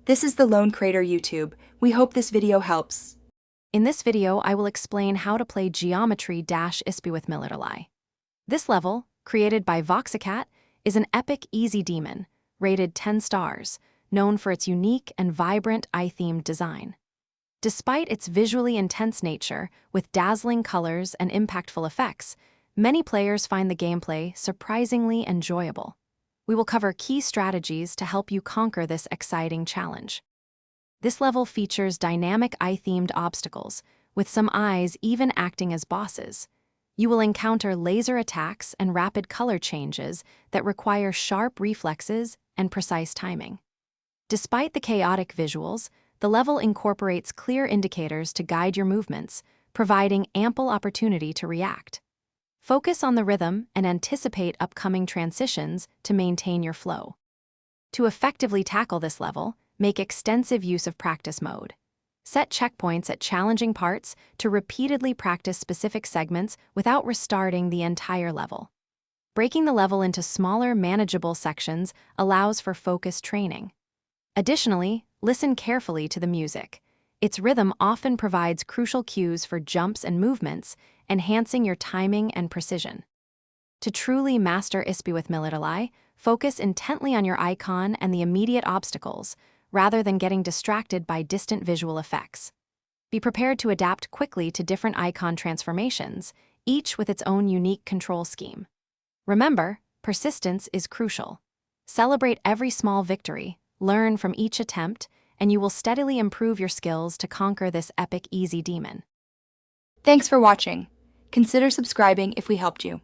This is the Lone Crater YouTube. We hope this video helps. In this video, I will explain how to play Geometry-Ispy with Militaly. This level, created by Voxicat, is an epic easy demon, rated 10 stars, known for its unique and vibrant eye-themed design. Despite its visually intense nature, with dazzling colors and impactful effects, many players find the gameplay surprisingly enjoyable. We will cover key strategies to help you conquer this exciting challenge. This level features dynamic eye-themed obstacles, with some eyes even acting as bosses. You will encounter laser attacks and rapid color changes that require sharp reflexes and precise timing. Despite the chaotic visuals, the level incorporates clear indicators to guide your movements, providing ample opportunity to react. Focus on the rhythm and anticipate upcoming transitions to maintain your flow. To effectively tackle this level, make extensive use of practice mode. Set checkpoints at challenging parts to repeatedly practice specific segments without restarting the entire level. Breaking the level into smaller, manageable sections allows for focused training. Additionally, listen carefully to the music. Its rhythm often provides crucial cues for jumps and movements, enhancing your timing and precision. To truly master Ispy with Militaly, focus intently on your icon and the immediate obstacles, rather than getting distracted by distant visual effects. Be prepared to adapt quickly to different icon transformations, each with its own unique control scheme. Remember, persistence is crucial. Celebrate every small victory, learn from each attempt, and you will steadily improve your skills to conquer this epic easy demon. Thanks for watching. Consider subscribing if we helped you.